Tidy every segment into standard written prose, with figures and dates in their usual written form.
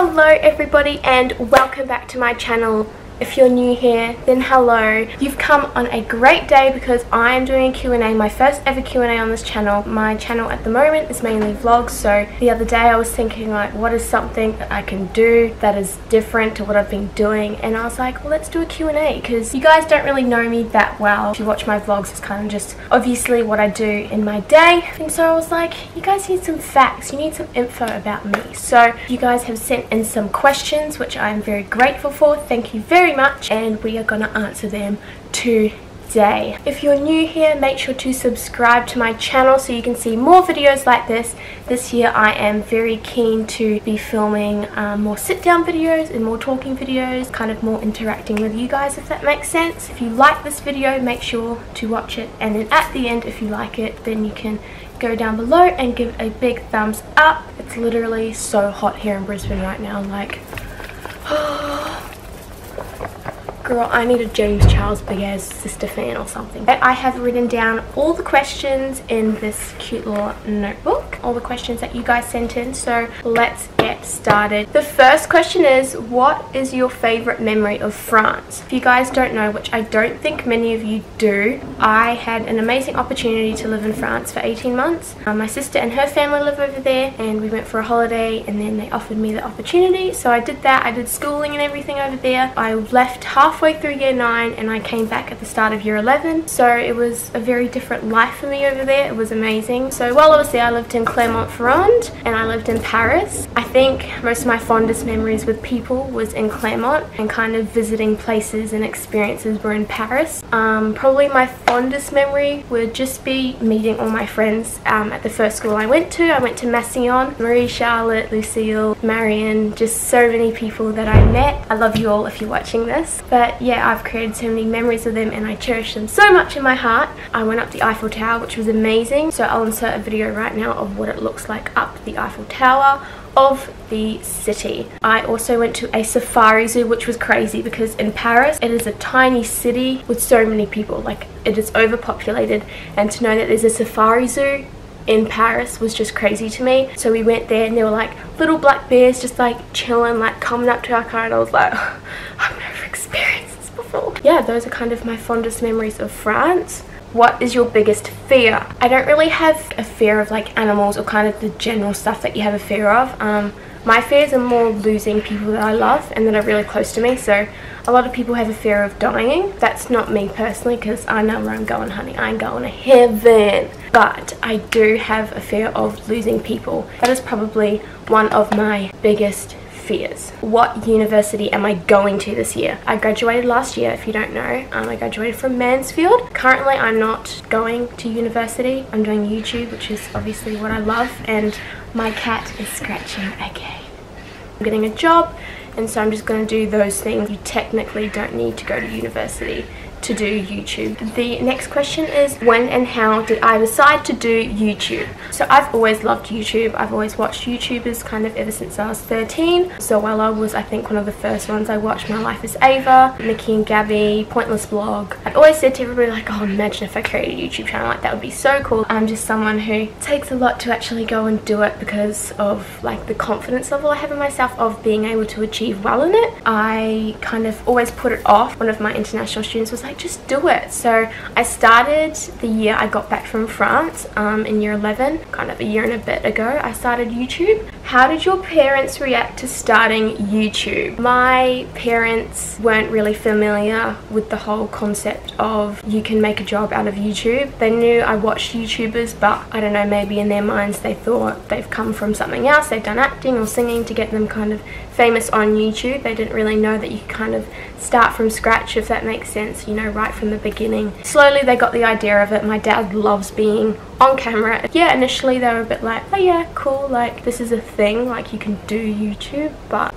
Hello everybody and welcome back to my channel. If you're new here, then hello. You've come on a great day because I am doing a Q&A, my first ever Q&A on this channel. My channel at the moment is mainly vlogs, so the other day I was thinking like, what is something that I can do that is different to what I've been doing, and I was like, well, let's do a Q&A because you guys don't really know me that well. If you watch my vlogs, it's kind of just obviously what I do in my day, and so I was like, you guys need some facts, you need some info about me. So you guys have sent in some questions, which I'm very grateful for. Thank you very much, and we are going to answer them today. If you're new here, make sure to subscribe to my channel so you can see more videos like this. This year I am very keen to be filming more sit down videos and more talking videos, kind of more interacting with you guys, if that makes sense. If you like this video, make sure to watch it, and then at the end, if you like it, then you can go down below and give a big thumbs up. It's literally so hot here in Brisbane right now, like girl, I need a James Charles Big Ass Sister fan or something. I have written down all the questions in this cute little notebook, all the questions that you guys sent in, so let's get started. The first question is, what is your favorite memory of France? If you guys don't know, which I don't think many of you do, I had an amazing opportunity to live in France for 18 months. My sister and her family live over there, and we went for a holiday, and then they offered me the opportunity, so I did that. I did schooling and everything over there. I left halfway through year 9 and I came back at the start of year 11, so it was a very different life for me over there. It was amazing. So while I was there, I lived in Clermont-Ferrand and I lived in Paris. I think most of my fondest memories with people was in Clermont, and kind of visiting places and experiences were in Paris. Probably my fondest memory would just be meeting all my friends at the first school I went to. I went to Massillon. Marie, Charlotte, Lucille, Marion, just so many people that I met. I love you all if you're watching this. But yeah, I've created so many memories of them and I cherish them so much in my heart. I went up the Eiffel Tower, which was amazing. So I'll insert a video right now of what it looks like up the Eiffel Tower of the city. I also went to a safari zoo, which was crazy because in Paris it is a tiny city with so many people, like it is overpopulated, and to know that there's a safari zoo in Paris was just crazy to me. So we went there and there were like little black bears just like chilling, like coming up to our car, and I was like, I've never experienced this before. Yeah, those are kind of my fondest memories of France. What is your biggest fear? I don't really have a fear of like animals or kind of the general stuff that you have a fear of. My fears are more losing people that I love and that are really close to me. So a lot of people have a fear of dying. That's not me personally, because I know where I'm going, honey. I'm going to heaven. But I do have a fear of losing people. That is probably one of my biggest fears. What university am I going to this year? I graduated last year, if you don't know. I graduated from Mansfield. Currently I'm not going to university. I'm doing YouTube, which is obviously what I love, and my cat is scratching again. I'm getting a job, and so I'm just going to do those things. You technically don't need to go to university to do YouTube. The next question is, when and how did I decide to do YouTube? So I've always loved YouTube. I've always watched YouTubers kind of ever since I was 13. So Zoella was, I think, one of the first ones I watched. My Life is Ava, Nikki and Gabby, Pointless Blog. I'd always said to everybody like, oh, imagine if I created a YouTube channel, like that would be so cool. I'm just someone who takes a lot to actually go and do it because of like the confidence level I have in myself of being able to achieve well in it. I kind of always put it off. One of my international students was like, just do it. So I started the year I got back from France in year 11, kind of a year and a bit ago. I started YouTube. How did your parents react to starting YouTube? My parents weren't really familiar with the whole concept of you can make a job out of YouTube. They knew I watched YouTubers, but I don't know, maybe in their minds they thought they've come from something else. They've done acting or singing to get them kind of famous on YouTube. They didn't really know that you kind of start from scratch, if that makes sense, you know, right from the beginning. Slowly they got the idea of it. My dad loves being on camera. Yeah, initially they were a bit like, oh yeah, cool, like this is a thing, like you can do YouTube, but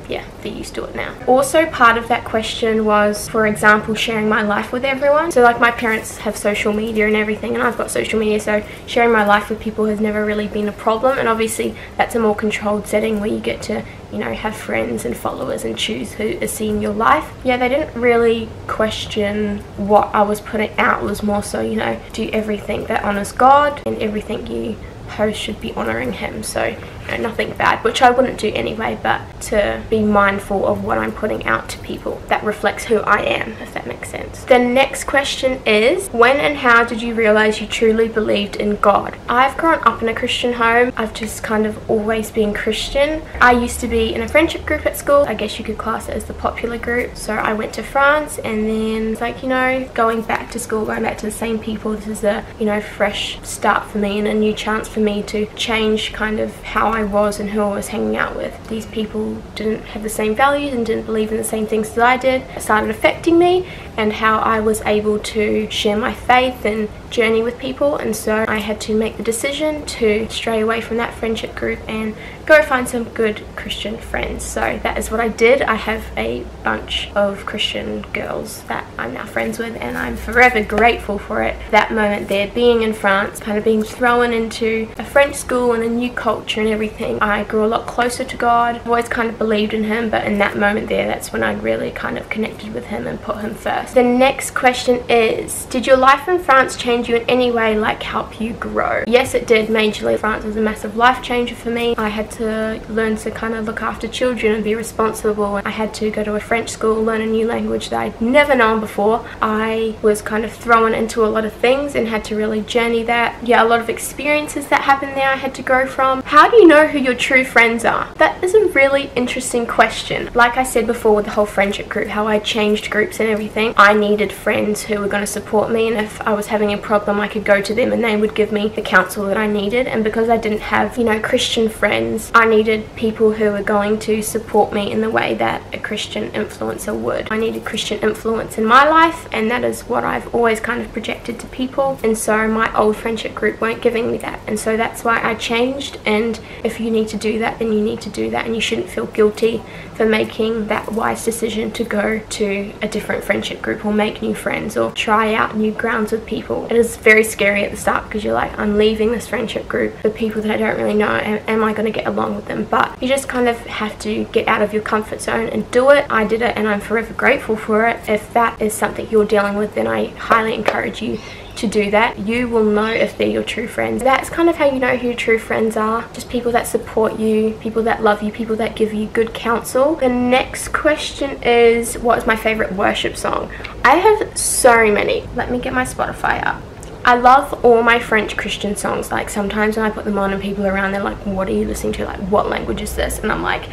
yeah, they're used to it now. Also, part of that question was, for example, sharing my life with everyone. So like my parents have social media and everything, and I've got social media, so sharing my life with people has never really been a problem. And obviously that's a more controlled setting where you get to, you know, have friends and followers and choose who is seeing your life. Yeah, they didn't really question what I was putting out. It was more so, you know, do everything that honors God and everything you post should be honouring him. So nothing bad, which I wouldn't do anyway, but to be mindful of what I'm putting out to people that reflects who I am, if that makes sense. The next question is, when and how did you realise you truly believed in God? I've grown up in a Christian home. I've just kind of always been Christian. I used to be in a friendship group at school. I guess you could class it as the popular group. So I went to France, and then it's like, you know, going back to school, going back to the same people, this is a, you know, fresh start for me and a new chance for me to change kind of how I was and who I was hanging out with. These people didn't have the same values and didn't believe in the same things that I did. It started affecting me and how I was able to share my faith and journey with people, and so I had to make the decision to stray away from that friendship group and go find some good Christian friends. So that is what I did. I have a bunch of Christian girls that I'm now friends with, and I'm forever grateful for it. That moment there, being in France, kind of being thrown into a French school and a new culture and everything, I grew a lot closer to God. I've always kind of believed in him, but in that moment there, that's when I really kind of connected with him and put him first. The next question is, did your life in France change you in any way, like help you grow? Yes, it did majorly. France was a massive life changer for me. I had to learn to kind of look after children and be responsible. I had to go to a French school, learn a new language that I'd never known before. I was kind of thrown into a lot of things and had to really journey that. Yeah, a lot of experiences that happened there I had to grow from. How do you know who your true friends are? That is a really interesting question. Like I said before with the whole friendship group, how I changed groups and everything, I needed friends who were going to support me, and if I was having a problem I could go to them and they would give me the counsel that I needed. And because I didn't have, you know, Christian friends, I needed people who were going to support me in the way that a Christian influencer would. I needed Christian influence in my life, and that is what I've always kind of projected to people, and so my old friendship group weren't giving me that, and so that's why I changed. And if you need to do that, then you need to do that, and you shouldn't feel guilty for making that wise decision to go to a different friendship group or make new friends or try out new grounds with people. It is very scary at the start because you're like, I'm leaving this friendship group for people that I don't really know, am I going to get along with them? But you just kind of have to get out of your comfort zone and do it. I did it and I'm forever grateful for it. If that is something you're dealing with, then I highly encourage you to do that. You will know if they're your true friends. That's kind of how you know who your true friends are. Just people that support you, people that love you, people that give you good counsel. The next question is, what is my favorite worship song? I have so many. Let me get my Spotify up. I love all my French Christian songs. Like sometimes when I put them on and people around, they're like, what are you listening to? Like, what language is this? And I'm like,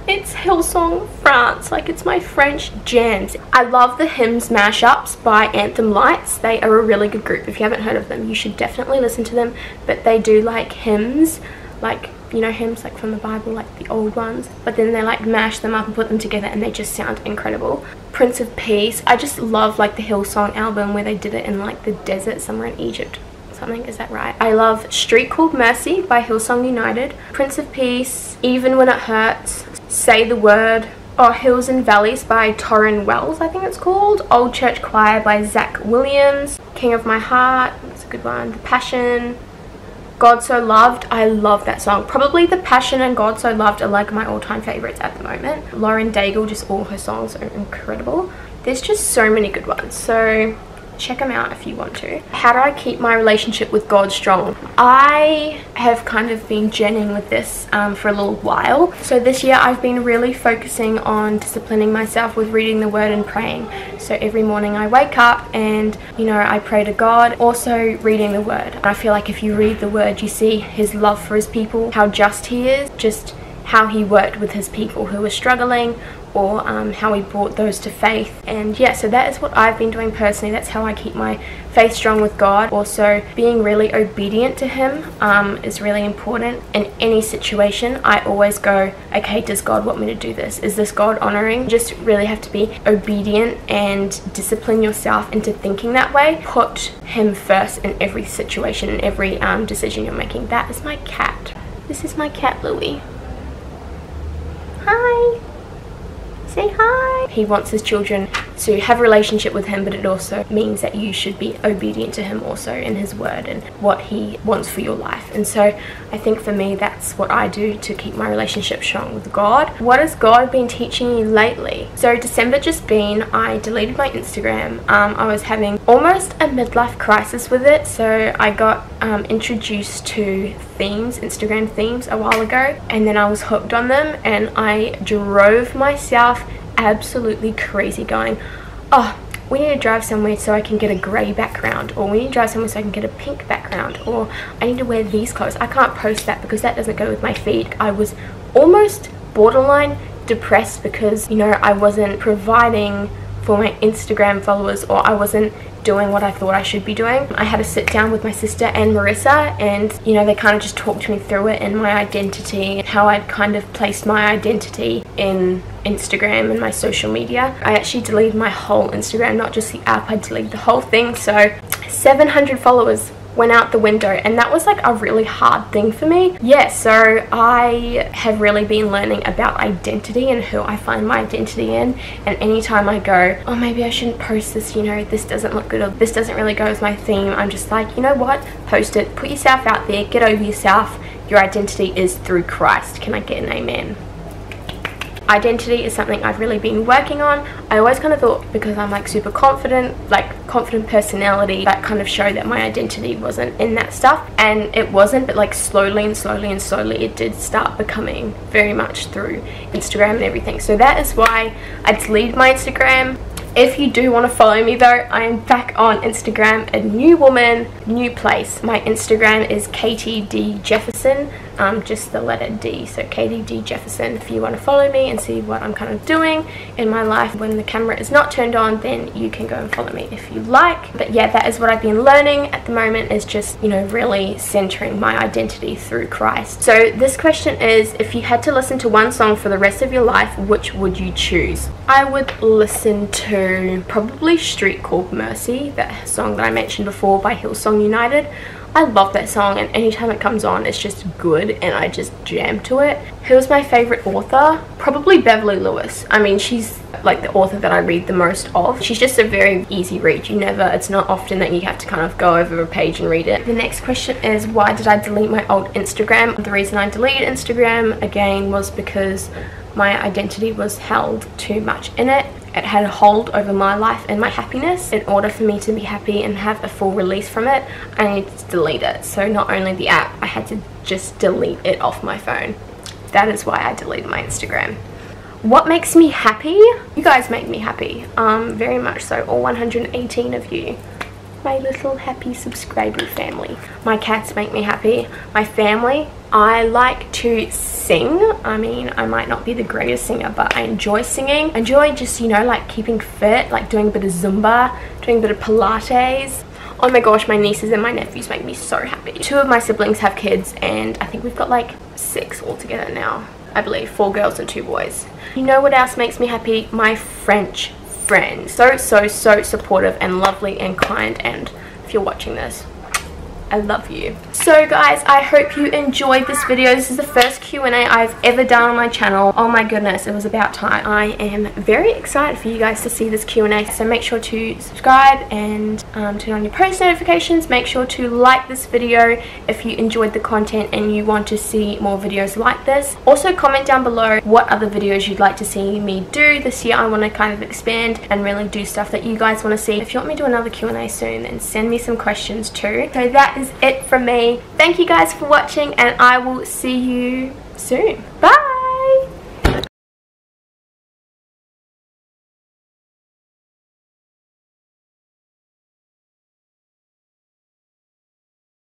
it's Hillsong France, like it's my French jams. I love the hymns mashups by Anthem Lights. They are a really good group. If you haven't heard of them, you should definitely listen to them. But they do like hymns, like, you know, hymns like from the Bible, like the old ones, but then they like mash them up and put them together and they just sound incredible. Prince of Peace, I just love like the Hillsong album where they did it in like the desert somewhere in Egypt. Something, is that right? I love Street Called Mercy by Hillsong United, Prince of Peace, Even When It Hurts, Say the Word, oh, Hills and Valleys by Torrin Wells, I think it's called, Old Church Choir by Zach Williams, King of My Heart, that's a good one, The Passion, God So Loved, I love that song. Probably The Passion and God So Loved are like my all-time favorites at the moment. Lauren Daigle, just all her songs are incredible. There's just so many good ones, so check them out if you want to. How do I keep my relationship with God strong? I have kind of been journeying with this for a little while. So this year I've been really focusing on disciplining myself with reading the word and praying. So every morning I wake up and, you know, I pray to God. Also reading the word. I feel like if you read the word, you see his love for his people, how just he is, just how he worked with his people who were struggling, or how he brought those to faith. And yeah, so that is what I've been doing personally. That's how I keep my faith strong with God. Also being really obedient to him is really important. In any situation I always go, okay, does God want me to do this? Is this God honoring? Just really have to be obedient and discipline yourself into thinking that way. Put him first in every situation, in every decision you're making. That is my cat. This is my cat Louie. Hi. Say hi. He wants his children to have a relationship with him, but it also means that you should be obedient to him also in his word and what he wants for your life. And so I think for me, that's what I do to keep my relationship strong with God. What has God been teaching you lately? So December just been, I deleted my Instagram. I was having almost a midlife crisis with it. So I got introduced to themes, Instagram themes, a while ago, and then I was hooked on them, and I drove myself absolutely crazy going, oh, we need to drive somewhere so I can get a grey background, or we need to drive somewhere so I can get a pink background, or I need to wear these clothes. I can't post that because that doesn't go with my feed. I was almost borderline depressed because, you know, I wasn't providing for my Instagram followers, or I wasn't doing what I thought I should be doing. I had to sit down with my sister and Marissa, and you know, they kind of just talked me through it and my identity and how I'd kind of placed my identity in Instagram and my social media. I actually deleted my whole Instagram, not just the app. I deleted the whole thing. So 700 followers went out the window, and that was like a really hard thing for me. Yeah, so I have really been learning about identity and who I find my identity in, and anytime I go, oh, maybe I shouldn't post this, you know, this doesn't look good, or this doesn't really go with my theme, I'm just like, you know what, post it, put yourself out there, get over yourself. Your identity is through Christ. Can I get an amen? Identity is something I've really been working on. I always kind of thought, because I'm like super confident, like confident personality, that kind of showed that my identity wasn't in that stuff, and it wasn't, but like slowly and slowly and slowly it did start becoming very much through Instagram and everything. So that is why I deleted my Instagram. If you do want to follow me though, I am back on Instagram, a new woman, new place. My Instagram is Katie D Jefferson, just the letter D, so Katie D Jefferson. If you want to follow me and see what I'm kind of doing in my life when the camera is not turned on, then you can go and follow me if you like. But yeah, that is what I've been learning at the moment, is just, you know, really centering my identity through Christ. So this question is, if you had to listen to one song for the rest of your life, which would you choose? I would listen to probably Street Called Mercy, that song that I mentioned before by Hillsong United. I love that song, and anytime it comes on, it's just good, and I just jam to it. Who's my favorite author? Probably Beverly Lewis. I mean, she's like the author that I read the most of. She's just a very easy read. It's not often that you have to kind of go over a page and read it. The next question is, why did I delete my old Instagram? The reason I deleted Instagram, again, was because my identity was held too much in it. It had a hold over my life and my happiness. In order for me to be happy and have a full release from it, I needed to delete it. So not only the app, I had to just delete it off my phone. That is why I deleted my Instagram. What makes me happy? You guys make me happy. Very much so, all 118 of you. My little happy subscriber family. My cats make me happy. My family. I like to sing. I mean, I might not be the greatest singer, but I enjoy singing. I enjoy just, you know, like keeping fit, like doing a bit of Zumba, doing a bit of Pilates. Oh my gosh, my nieces and my nephews make me so happy. 2 of my siblings have kids, and I think we've got like 6 altogether now. I believe 4 girls and 2 boys. You know what else makes me happy? My French friends. So supportive and lovely and kind, and if you're watching this, I love you. So guys, I hope you enjoyed this video. This is the first Q&A I've ever done on my channel. Oh my goodness, it was about time. I am very excited for you guys to see this Q&A. So make sure to subscribe and turn on your post notifications. Make sure to like this video if you enjoyed the content and you want to see more videos like this. Also comment down below what other videos you'd like to see me do this year. I want to kind of expand and really do stuff that you guys want to see. If you want me to do another Q&A soon, then send me some questions too. So that is it from me. Thank you guys for watching, and I will see you soon. Bye!